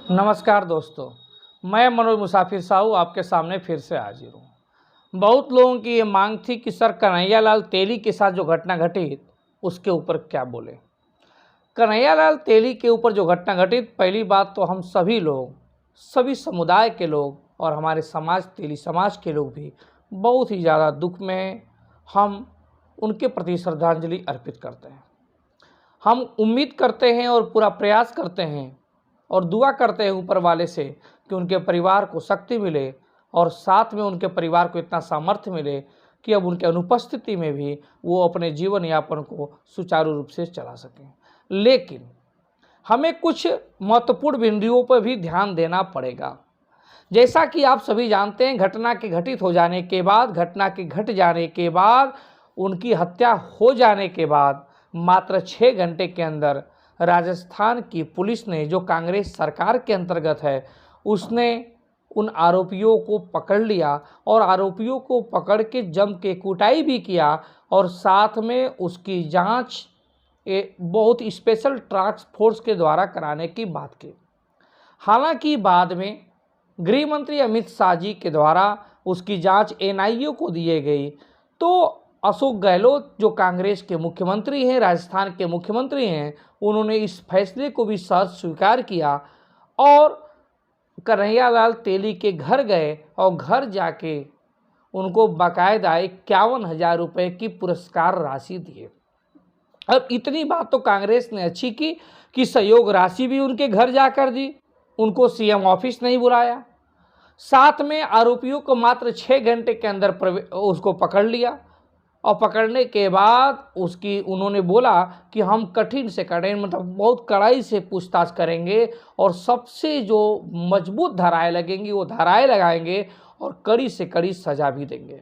नमस्कार दोस्तों, मैं मनोज मुसाफिर साहू आपके सामने फिर से हाजिर हूँ। बहुत लोगों की ये मांग थी कि सर कन्हैयालाल तेली के साथ जो घटना घटित उसके ऊपर क्या बोले। कन्हैयालाल तेली के ऊपर जो घटना घटित, पहली बात तो हम सभी लोग, सभी समुदाय के लोग और हमारे समाज तेली समाज के लोग भी बहुत ही ज़्यादा दुख में हैं। हम उनके प्रति श्रद्धांजलि अर्पित करते हैं। हम उम्मीद करते हैं और पूरा प्रयास करते हैं और दुआ करते हैं ऊपर वाले से कि उनके परिवार को शक्ति मिले और साथ में उनके परिवार को इतना सामर्थ्य मिले कि अब उनके अनुपस्थिति में भी वो अपने जीवन यापन को सुचारू रूप से चला सकें। लेकिन हमें कुछ महत्वपूर्ण बिंदुओं पर भी ध्यान देना पड़ेगा। जैसा कि आप सभी जानते हैं, घटना के घटित हो जाने के बाद, घटना के घट जाने के बाद, उनकी हत्या हो जाने के बाद मात्र 6 घंटे के अंदर राजस्थान की पुलिस ने, जो कांग्रेस सरकार के अंतर्गत है, उसने उन आरोपियों को पकड़ लिया और आरोपियों को पकड़ के जम के कुटाई भी किया और साथ में उसकी जांच बहुत स्पेशल टास्क फोर्स के द्वारा कराने की बात की। हालांकि बाद में गृह मंत्री अमित शाह जी के द्वारा उसकी जांच एनआईए को दी गई, तो अशोक गहलोत जो कांग्रेस के मुख्यमंत्री हैं, राजस्थान के मुख्यमंत्री हैं, उन्होंने इस फैसले को भी सहज स्वीकार किया और कन्हैयालाल तेली के घर गए और घर जाके उनको बाकायदा 51,000 रुपये की पुरस्कार राशि दिए। अब इतनी बात तो कांग्रेस ने अच्छी की कि सहयोग राशि भी उनके घर जाकर दी, उनको सीएम ऑफिस नहीं बुलाया, साथ में आरोपियों को मात्र 6 घंटे के अंदर उसको पकड़ लिया और पकड़ने के बाद उसकी उन्होंने बोला कि हम कठिन से कठिन, मतलब बहुत कड़ाई से पूछताछ करेंगे और सबसे जो मजबूत धाराएं लगेंगी वो धाराएं लगाएंगे और कड़ी से कड़ी सजा भी देंगे।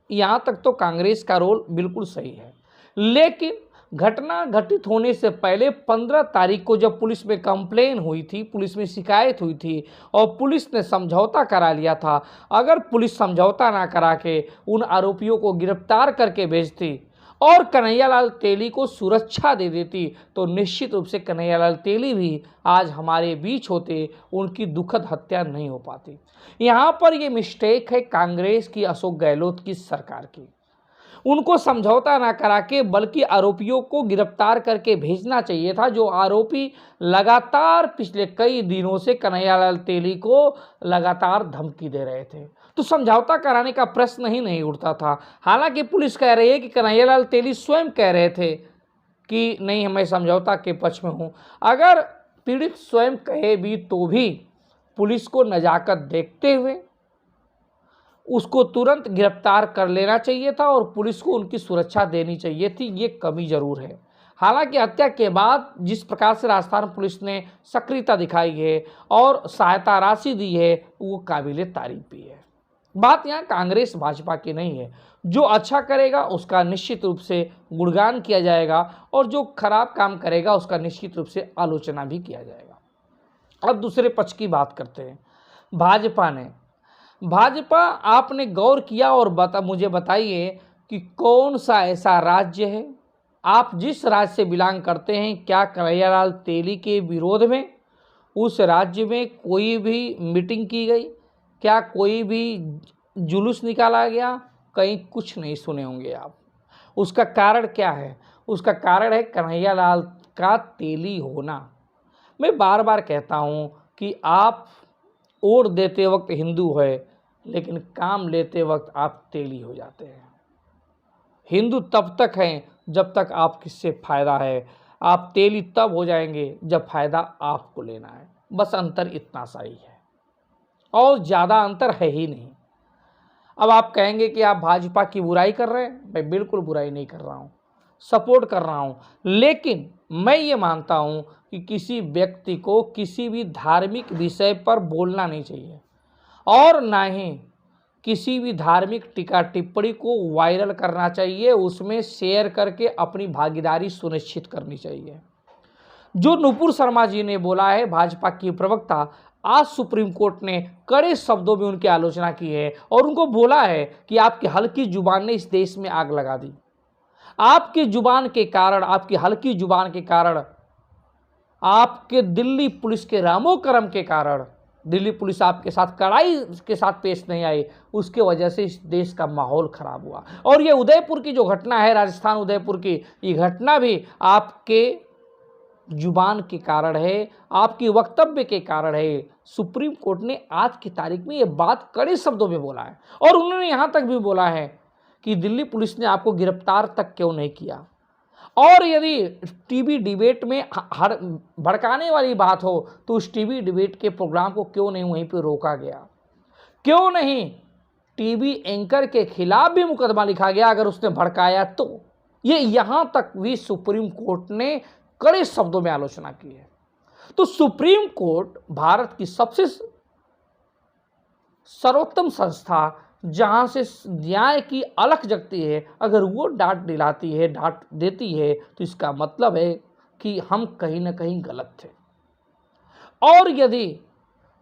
यहाँ तक तो कांग्रेस का रोल बिल्कुल सही है। लेकिन घटना घटित होने से पहले 15 तारीख को जब पुलिस में कंप्लेन हुई थी, पुलिस में शिकायत हुई थी और पुलिस ने समझौता करा लिया था, अगर पुलिस समझौता ना करा के उन आरोपियों को गिरफ्तार करके भेजती और कन्हैयालाल तेली को सुरक्षा दे देती तो निश्चित रूप से कन्हैयालाल तेली भी आज हमारे बीच होते, उनकी दुखद हत्या नहीं हो पाती। यहाँ पर ये मिस्टेक है कांग्रेस की, अशोक गहलोत की सरकार की। उनको समझौता ना करा के बल्कि आरोपियों को गिरफ्तार करके भेजना चाहिए था, जो आरोपी लगातार पिछले कई दिनों से कन्हैयालाल तेली को लगातार धमकी दे रहे थे, तो समझौता कराने का प्रश्न ही नहीं उठता था। हालांकि पुलिस कह रही है कि कन्हैयालाल तेली स्वयं कह रहे थे कि नहीं, मैं समझौता के पक्ष में हूँ। अगर पीड़ित स्वयं कहे भी तो भी पुलिस को नजाकत देखते हुए उसको तुरंत गिरफ्तार कर लेना चाहिए था और पुलिस को उनकी सुरक्षा देनी चाहिए थी। ये कमी जरूर है। हालांकि हत्या के बाद जिस प्रकार से राजस्थान पुलिस ने सक्रियता दिखाई है और सहायता राशि दी है, वो काबिले तारीफ भी है। बात यहाँ कांग्रेस भाजपा की नहीं है। जो अच्छा करेगा उसका निश्चित रूप से गुणगान किया जाएगा और जो खराब काम करेगा उसका निश्चित रूप से आलोचना भी किया जाएगा। अब दूसरे पक्ष की बात करते हैं। भाजपा आपने गौर किया और मुझे बताइए कि कौन सा ऐसा राज्य है, आप जिस राज्य से बिलोंग करते हैं, क्या कन्हैयालाल तेली के विरोध में उस राज्य में कोई भी मीटिंग की गई? क्या कोई भी जुलूस निकाला गया? कहीं कुछ नहीं सुने होंगे आप। उसका कारण क्या है? उसका कारण है कन्हैयालाल का तेली होना। मैं बार बार कहता हूँ कि आप वोट देते वक्त हिंदू है, लेकिन काम लेते वक्त आप तेली हो जाते हैं। हिंदू तब तक हैं जब तक आप किससे फायदा है, आप तेली तब हो जाएंगे जब फायदा आपको लेना है। बस अंतर इतना सा ही है और ज़्यादा अंतर है ही नहीं। अब आप कहेंगे कि आप भाजपा की बुराई कर रहे हैं। मैं बिल्कुल बुराई नहीं कर रहा हूँ, सपोर्ट कर रहा हूँ। लेकिन मैं ये मानता हूँ कि किसी व्यक्ति को किसी भी धार्मिक विषय पर बोलना नहीं चाहिए और ना ही किसी भी धार्मिक टीका टिप्पणी को वायरल करना चाहिए, उसमें शेयर करके अपनी भागीदारी सुनिश्चित करनी चाहिए। जो नुपुर शर्मा जी ने बोला है, भाजपा की प्रवक्ता, आज सुप्रीम कोर्ट ने कड़े शब्दों में उनकी आलोचना की है और उनको बोला है कि आपकी हल्की जुबान ने इस देश में आग लगा दी। आपकी जुबान के कारण, आपकी हल्की जुबान के कारण आपके दिल्ली पुलिस के रामोकरम के कारण दिल्ली पुलिस आपके साथ कड़ाई के साथ पेश नहीं आई, उसके वजह से इस देश का माहौल खराब हुआ। और ये उदयपुर की जो घटना है, राजस्थान उदयपुर की, ये घटना भी आपके जुबान के कारण है, आपकी वक्तव्य के कारण है। सुप्रीम कोर्ट ने आज की तारीख में ये बात कड़े शब्दों में बोला है और उन्होंने यहाँ तक भी बोला है कि दिल्ली पुलिस ने आपको गिरफ्तार तक क्यों नहीं किया। और यदि टीवी डिबेट में हर भड़काने वाली बात हो तो उस टीवी डिबेट के प्रोग्राम को क्यों नहीं वहीं पर रोका गया, क्यों नहीं टीवी एंकर के खिलाफ भी मुकदमा लिखा गया अगर उसने भड़काया तो। ये यहां तक भी सुप्रीम कोर्ट ने कड़े शब्दों में आलोचना की है। तो सुप्रीम कोर्ट भारत की सबसे सर्वोत्तम संस्था, जहां से न्याय की अलख जगती है, अगर वो डांट दिलाती है, डांट देती है, तो इसका मतलब है कि हम कहीं ना कहीं गलत थे। और यदि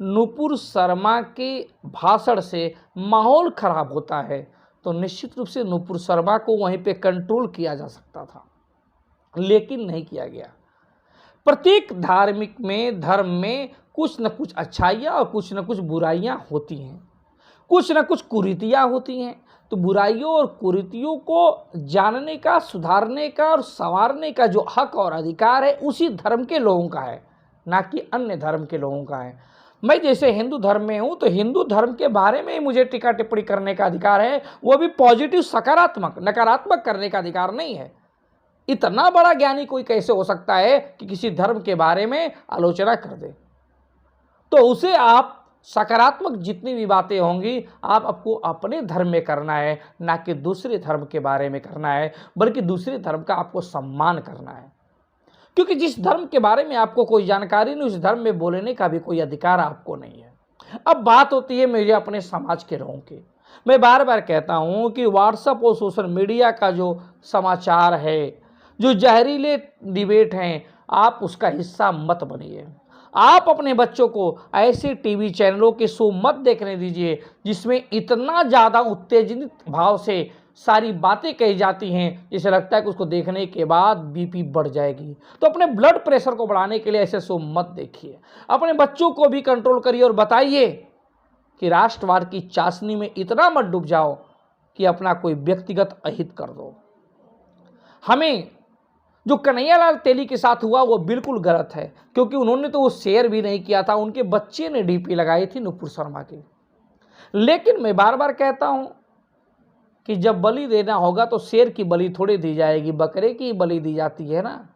नुपुर शर्मा के भाषण से माहौल खराब होता है तो निश्चित रूप से नुपुर शर्मा को वहीं पे कंट्रोल किया जा सकता था, लेकिन नहीं किया गया। प्रत्येक धर्म में कुछ न कुछ अच्छाइयाँ और कुछ न कुछ बुराइयाँ होती हैं, कुछ न कुछ कुरीतियाँ होती हैं। तो बुराइयों और कुरीतियों को जानने का, सुधारने का और संवारने का जो हक और अधिकार है उसी धर्म के लोगों का है, ना कि अन्य धर्म के लोगों का है। मैं जैसे हिंदू धर्म में हूँ तो हिंदू धर्म के बारे में ही मुझे टीका टिप्पणी करने का अधिकार है, वो भी पॉजिटिव, सकारात्मक, नकारात्मक करने का अधिकार नहीं है। इतना बड़ा ज्ञानी कोई कैसे हो सकता है कि किसी धर्म के बारे में आलोचना कर दे। तो उसे आप सकारात्मक जितनी भी बातें होंगी आपको अपने धर्म में करना है, ना कि दूसरे धर्म के बारे में करना है, बल्कि दूसरे धर्म का आपको सम्मान करना है। क्योंकि जिस धर्म के बारे में आपको कोई जानकारी नहीं, उस धर्म में बोलने का भी कोई अधिकार आपको नहीं है। अब बात होती है मेरे अपने समाज के लोगों की। मैं बार बार कहता हूँ कि व्हाट्सएप और सोशल मीडिया का जो समाचार है, जो जहरीले डिबेट हैं, आप उसका हिस्सा मत बनिए। आप अपने बच्चों को ऐसे टीवी चैनलों के शो मत देखने दीजिए जिसमें इतना ज़्यादा उत्तेजित भाव से सारी बातें कही जाती हैं, जिसे लगता है कि उसको देखने के बाद बीपी बढ़ जाएगी। तो अपने ब्लड प्रेशर को बढ़ाने के लिए ऐसे शो मत देखिए। अपने बच्चों को भी कंट्रोल करिए और बताइए कि राष्ट्रवाद की चाशनी में इतना मत डूब जाओ कि अपना कोई व्यक्तिगत अहित कर दो। हमें जो कन्हैयालाल तेली के साथ हुआ वो बिल्कुल गलत है, क्योंकि उन्होंने तो वो शेयर भी नहीं किया था, उनके बच्चे ने डीपी लगाई थी नुपुर शर्मा की। लेकिन मैं बार बार कहता हूं कि जब बलि देना होगा तो शेर की बलि थोड़ी दी जाएगी, बकरे की बलि दी जाती है ना,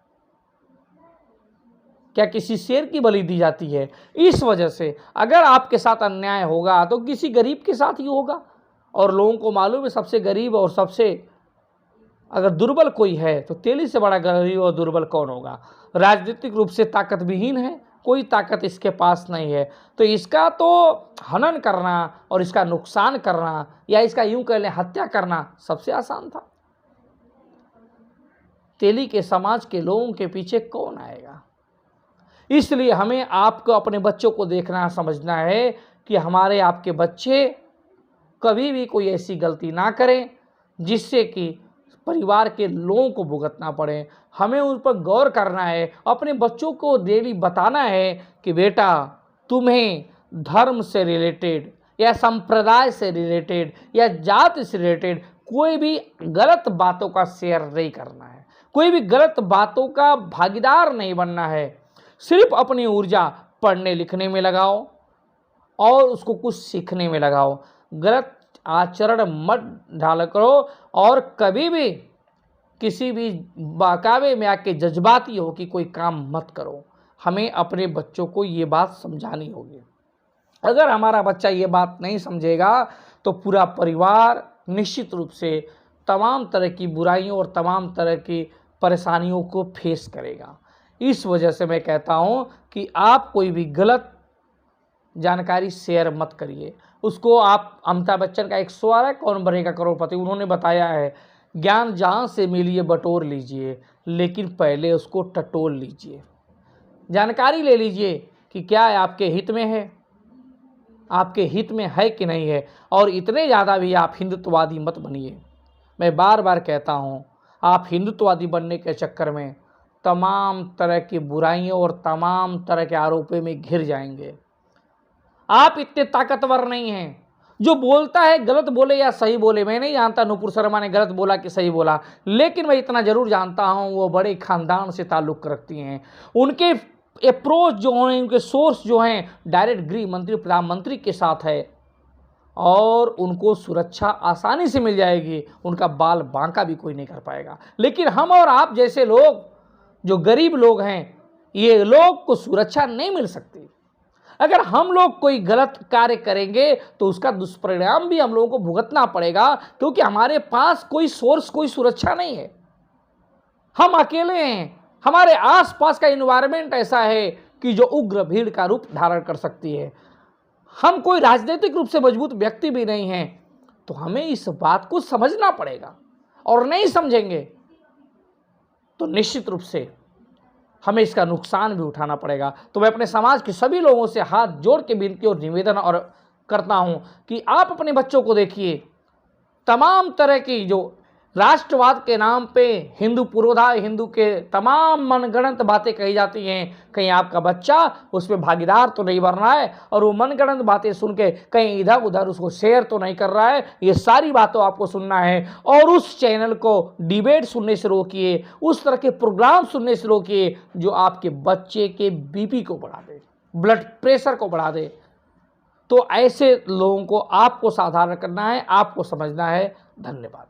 क्या किसी शेर की बलि दी जाती है? इस वजह से अगर आपके साथ अन्याय होगा तो किसी गरीब के साथ ही होगा। और लोगों को मालूम है सबसे गरीब और सबसे अगर दुर्बल कोई है तो तेली से बड़ा गरीब और दुर्बल कौन होगा? राजनीतिक रूप से ताकत विहीन है, कोई ताकत इसके पास नहीं है। तो इसका तो हनन करना और इसका नुकसान करना, या इसका यूं कह लें हत्या करना, सबसे आसान था। तेली के समाज के लोगों के पीछे कौन आएगा? इसलिए हमें आपको अपने बच्चों को देखना, समझना है कि हमारे आपके बच्चे कभी भी कोई ऐसी गलती ना करें जिससे कि परिवार के लोगों को भुगतना पड़े। हमें उन पर गौर करना है, अपने बच्चों को डेली बताना है कि बेटा तुम्हें धर्म से रिलेटेड या संप्रदाय से रिलेटेड या जाति से रिलेटेड कोई भी गलत बातों का शेयर नहीं करना है, कोई भी गलत बातों का भागीदार नहीं बनना है। सिर्फ अपनी ऊर्जा पढ़ने लिखने में लगाओ और उसको कुछ सीखने में लगाओ। गलत आचरण मत ढाल करो और कभी भी किसी भी बहकावे में आके जज्बाती हो कि कोई काम मत करो। हमें अपने बच्चों को ये बात समझानी होगी। अगर हमारा बच्चा ये बात नहीं समझेगा तो पूरा परिवार निश्चित रूप से तमाम तरह की बुराइयों और तमाम तरह की परेशानियों को फेस करेगा। इस वजह से मैं कहता हूँ कि आप कोई भी गलत जानकारी शेयर मत करिए। उसको आप, अमिताभ बच्चन का एक शो आ रहा है कौन बनेगा करोड़पति, उन्होंने बताया है ज्ञान जहाँ से मिलिए बटोर लीजिए, लेकिन पहले उसको टटोल लीजिए, जानकारी ले लीजिए कि क्या आपके हित में है, आपके हित में है कि नहीं है। और इतने ज़्यादा भी आप हिंदुत्ववादी मत बनिए। मैं बार बार कहता हूँ, आप हिंदुत्ववादी बनने के चक्कर में तमाम तरह की बुराइयों और तमाम तरह के आरोपों में घिर जाएंगे। आप इतने ताकतवर नहीं हैं। जो बोलता है गलत बोले या सही बोले, मैं नहीं जानता नुपुर शर्मा ने गलत बोला कि सही बोला, लेकिन मैं इतना जरूर जानता हूं वो बड़े खानदान से ताल्लुक़ रखती हैं। उनके अप्रोच जो हैं, उनके सोर्स जो हैं डायरेक्ट गृह मंत्री प्रधानमंत्री के साथ है और उनको सुरक्षा आसानी से मिल जाएगी। उनका बाल बांका भी कोई नहीं कर पाएगा। लेकिन हम और आप जैसे लोग जो गरीब लोग हैं, ये लोग को सुरक्षा नहीं मिल सकती। अगर हम लोग कोई गलत कार्य करेंगे तो उसका दुष्परिणाम भी हम लोगों को भुगतना पड़ेगा, क्योंकि हमारे पास कोई सोर्स, कोई सुरक्षा नहीं है। हम अकेले हैं। हमारे आसपास का एनवायरनमेंट ऐसा है कि जो उग्र भीड़ का रूप धारण कर सकती है। हम कोई राजनीतिक रूप से मजबूत व्यक्ति भी नहीं हैं, तो हमें इस बात को समझना पड़ेगा। और नहीं समझेंगे तो निश्चित रूप से हमें इसका नुकसान भी उठाना पड़ेगा। तो मैं अपने समाज के सभी लोगों से हाथ जोड़ के विनती और निवेदन और करता हूं कि आप अपने बच्चों को देखिए, तमाम तरह की जो राष्ट्रवाद के नाम पे हिंदू पुरोधा, हिंदू के तमाम मनगढ़ंत बातें कही जाती हैं, कहीं आपका बच्चा उसमें भागीदार तो नहीं बनना है और वो मनगढ़ंत बातें सुन के कहीं इधर उधर उसको शेयर तो नहीं कर रहा है। ये सारी बातों आपको सुनना है और उस चैनल को डिबेट सुनने से रोकिए, उस तरह के प्रोग्राम सुनने से रोकिए जो आपके बच्चे के बीपी को बढ़ा दे, ब्लड प्रेशर को बढ़ा दे। तो ऐसे लोगों को आपको सावधान करना है, आपको समझना है। धन्यवाद।